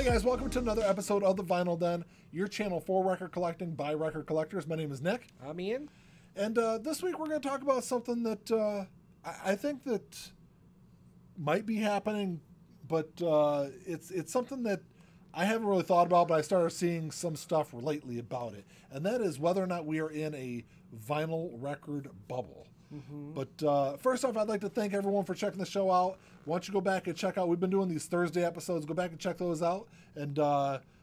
Hey guys, welcome to another episode of The Vinyl Den, your channel for record collecting by record collectors. My name is Nick. I'm Ian. And this week we're going to talk about something that I think that might be happening, but it's something that I haven't really thought about, but I started seeing some stuff lately about it. And that is whether or not we are in a vinyl record bubble. Mm-hmm. But first off, I'd like to thank everyone for checking the show out. Why don't you go back and check out, we've been doing these Thursday episodes. Go back and check those out. And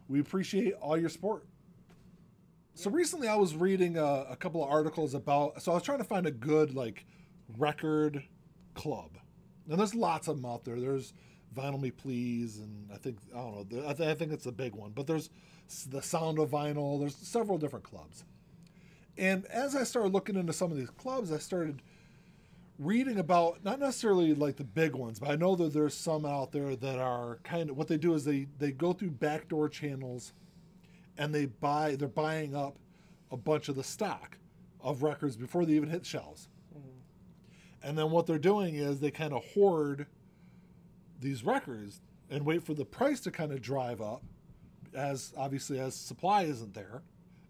we appreciate all your support. So recently I was reading a couple of articles about, so I was trying to find a good record club. And there's lots of them out there. There's Vinyl Me Please, and I think it's a big one. But there's the Sound of Vinyl. There's several different clubs. And as I started looking into some of these clubs, I started reading about, not necessarily like the big ones, but I know that there's some out there that are kind of, what they do is they go through backdoor channels and they're buying up a bunch of the stock of records before they even hit shelves. Mm-hmm. And then what they're doing is they kind of hoard these records and wait for the price to kind of drive up, as obviously as supply isn't there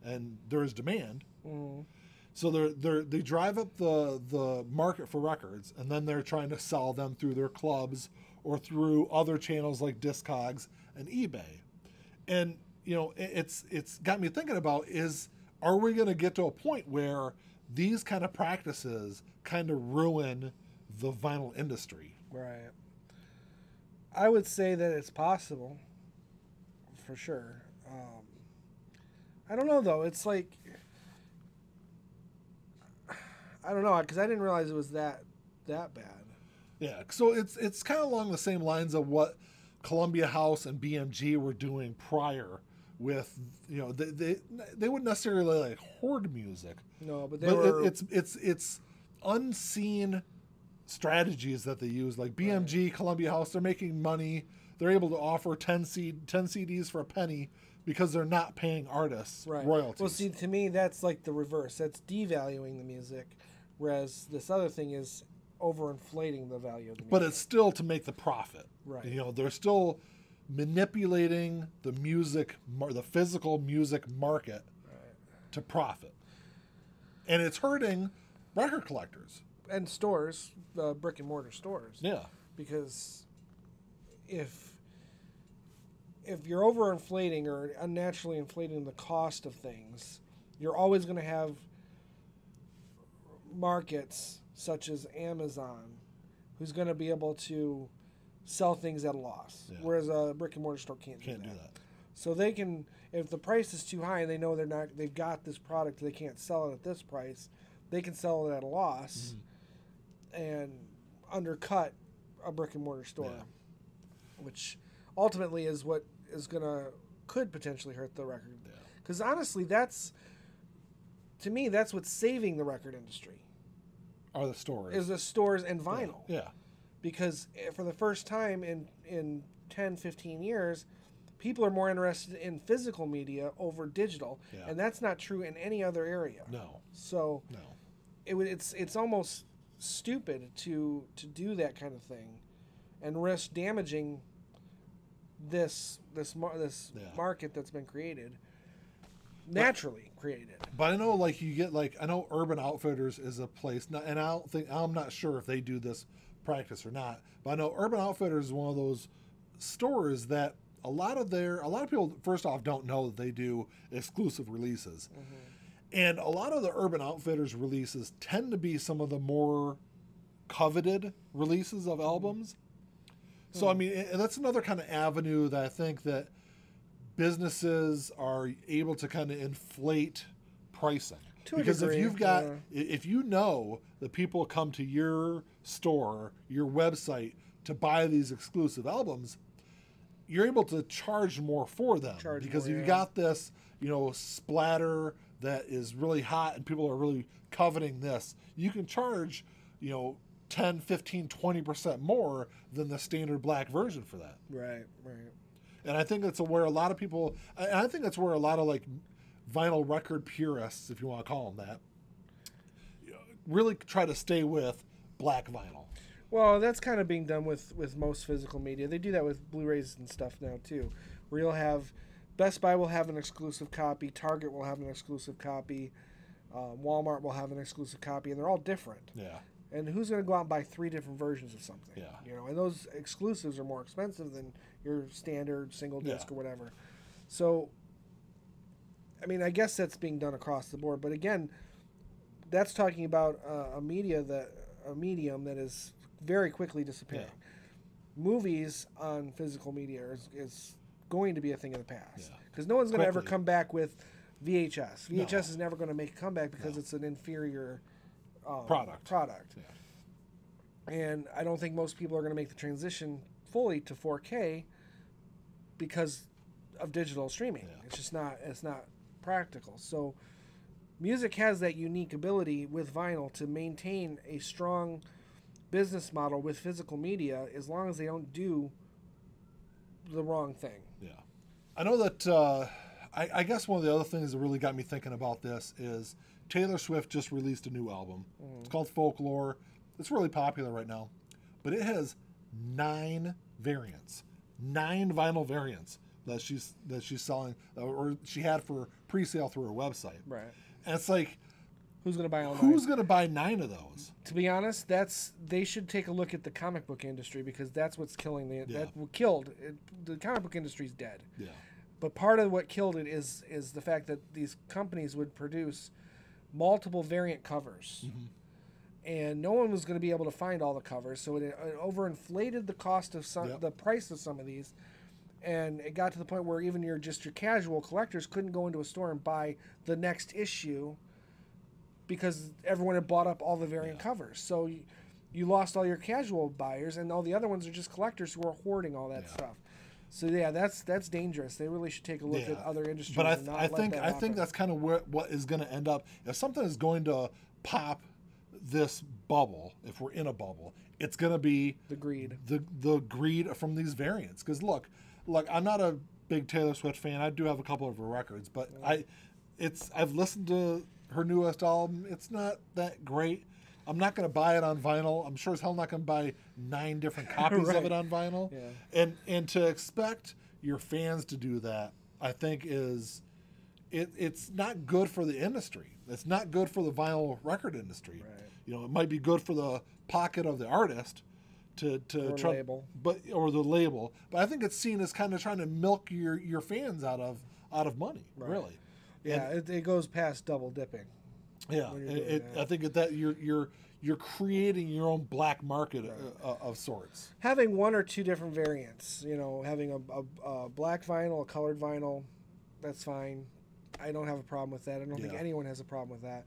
and there is demand. Mm. So they drive up the market for records, and then they're trying to sell them through their clubs or through other channels like Discogs and eBay. And you know, it's got me thinking about, are we going to get to a point where these kind of practices kind of ruin the vinyl industry? Right. I would say that it's possible, for sure. I don't know though. It's like, I don't know, because I didn't realize it was that bad. Yeah, so it's kind of along the same lines of what Columbia House and BMG were doing prior with, you know, they wouldn't necessarily like hoard music. No, but it's unseen strategies that they use. Like BMG, right. Columbia House, they're making money. They're able to offer 10 CDs for a penny because they're not paying artists royalties. Well, see, to me, that's like the reverse. That's devaluing the music, whereas this other thing is overinflating the value of the music. But it's still to make the profit. Right. You know, they're still manipulating the music, the physical music market to profit. And it's hurting record collectors. And stores, brick and mortar stores. Yeah. Because if you're overinflating or unnaturally inflating the cost of things, you're always going to have markets such as Amazon who's going to be able to sell things at a loss, whereas a brick and mortar store can't do that. So they can, if the price is too high and they know they've got this product, they can't sell it at this price, they can sell it at a loss and undercut a brick and mortar store, which ultimately is what could potentially hurt the record. Because honestly, to me, that's what's saving the record industry. Are the stores. Is the stores and vinyl. Yeah. Because for the first time in 10, 15 years, people are more interested in physical media over digital. Yeah. And that's not true in any other area. No. So it's almost stupid to do that kind of thing and risk damaging this market that's been created, naturally created. But I know, you get I know Urban Outfitters is a place, and I'm not sure if they do this practice or not. But I know Urban Outfitters is one of those stores that a lot of people first off don't know that they do exclusive releases, and a lot of the Urban Outfitters releases tend to be some of the more coveted releases of albums. So, I mean, and that's another kind of avenue that I think that businesses are able to kind of inflate pricing. Because if you've got, if you know that people come to your store, your website to buy these exclusive albums, you're able to charge more for them. Because if you got this, splatter that is really hot and people are really coveting this, you can charge, 10, 15, 20% more than the standard black version for that. Right. And I think that's where a lot of people, and I think that's where a lot of vinyl record purists, if you want to call them that, really try to stay with black vinyl. Well, that's kind of being done with most physical media. They do that with Blu-rays and stuff now too, where you'll have Best Buy will have an exclusive copy, Target will have an exclusive copy, Walmart will have an exclusive copy, and they're all different. Yeah. And who's going to go out and buy 3 different versions of something? Yeah. You know, and those exclusives are more expensive than your standard single disc or whatever. So, I mean, I guess that's being done across the board. But again, that's talking about a medium that is very quickly disappearing. Yeah. Movies on physical media is going to be a thing of the past because no one's going to ever come back with VHS. VHS is never going to make a comeback because it's an inferior product. Yeah. And I don't think most people are going to make the transition fully to 4K because of digital streaming. Yeah. It's just not practical. So music has that unique ability with vinyl to maintain a strong business model with physical media as long as they don't do the wrong thing. Yeah. I know that I guess one of the other things that really got me thinking about this is Taylor Swift just released a new album. It's called Folklore. It's really popular right now. But it has 9 variants. 9 vinyl variants that she's selling, or she had for pre-sale through her website. Right. And it's like, who's going to buy all 9? Who's going to buy 9 of those? To be honest, they should take a look at the comic book industry because that's what's killing the comic book industry's dead. Yeah. But part of what killed it is the fact that these companies would produce multiple variant covers. Mm-hmm. And no one was going to be able to find all the covers, so it overinflated the cost of the price of some of these, and it got to the point where even your casual collectors couldn't go into a store and buy the next issue because everyone had bought up all the variant covers. So you lost all your casual buyers, and all the other ones are just collectors who are hoarding all that stuff. So that's dangerous. They really should take a look at other industries. But I think that's kind of what is going to end up. If something is going to pop this bubble, if we're in a bubble, it's going to be the greed. The greed from these variants. Because look, I'm not a big Taylor Swift fan. I do have a couple of her records, but I've listened to her newest album. It's not that great. I'm not going to buy it on vinyl. I'm sure as hell not going to buy 9 different copies of it on vinyl. Yeah. And to expect your fans to do that, I think it's not good for the industry. It's not good for the vinyl record industry. Right. You know, it might be good for the pocket of the artist to try, label. or the label. But I think it's seen as kind of trying to milk your fans out of money. Right. Really. Yeah, it goes past double dipping. Yeah, I think that you're creating your own black market of sorts. Having 1 or 2 different variants, having a black vinyl, a colored vinyl, that's fine. I don't have a problem with that. I don't think anyone has a problem with that.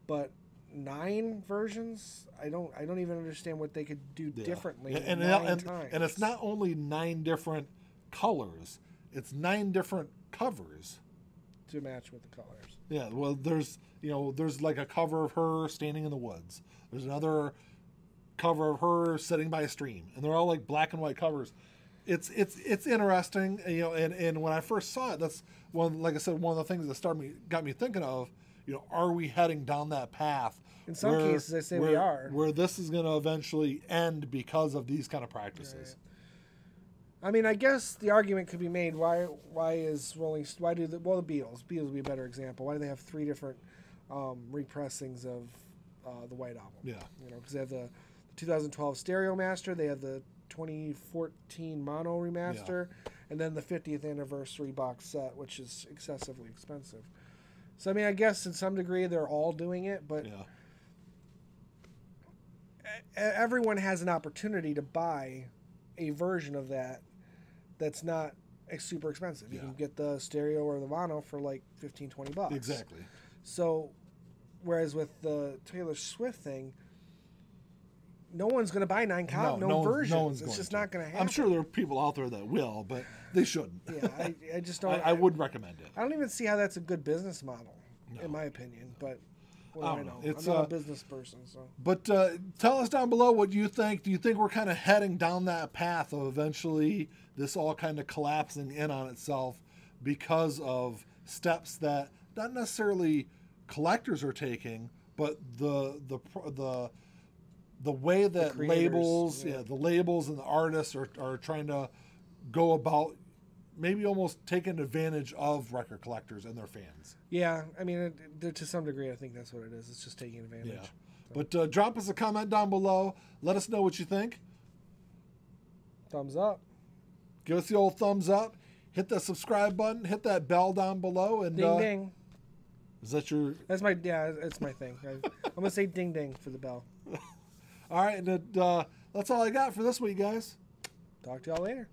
But 9 versions, I don't even understand what they could do differently. And it's not only 9 different colors; it's 9 different covers to match with the colors. Yeah, well, there's like a cover of her standing in the woods. There's another cover of her sitting by a stream, and they're all like black and white covers. It's interesting, and when I first saw it, that's one of the things that got me thinking of, are we heading down that path? In some cases, I say we are. Where this is going to eventually end because of these kind of practices. Right. I mean, I guess the argument could be made: the Beatles would be a better example. Why do they have 3 different repressings of the White Album? Yeah, because they have the 2012 Stereo Master, they have the 2014 Mono Remaster, and then the 50th anniversary box set, which is excessively expensive. So I mean, I guess in some degree they're all doing it, but everyone has an opportunity to buy a version of that's not super expensive. You can get the stereo or the mono for like $15-$20. Exactly. So, whereas with the Taylor Swift thing, no one's going to buy 9 versions. No one's it's just not going to happen. I'm sure there are people out there that will, but they shouldn't. Yeah, I just don't. I wouldn't recommend it. I don't even see how that's a good business model, in my opinion. But what do I know? I'm not a business person, so. But tell us down below what you think. Do you think we're kind of heading down that path of eventually this all kind of collapsing in on itself because of steps that not necessarily collectors are taking, but the way that the labels and the artists are trying to go about maybe almost taking advantage of record collectors and their fans. Yeah, I mean, to some degree, I think that's what it is. It's just taking advantage. Yeah. But drop us a comment down below. Let us know what you think. Thumbs up. Give us the old thumbs up. Hit that subscribe button. Hit that bell down below. And ding ding. Is that your? That's my That's my thing. I'm gonna say ding ding for the bell. All right, and that's all I got for this week, guys. Talk to y'all later.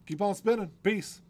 Keep on spinning. Peace.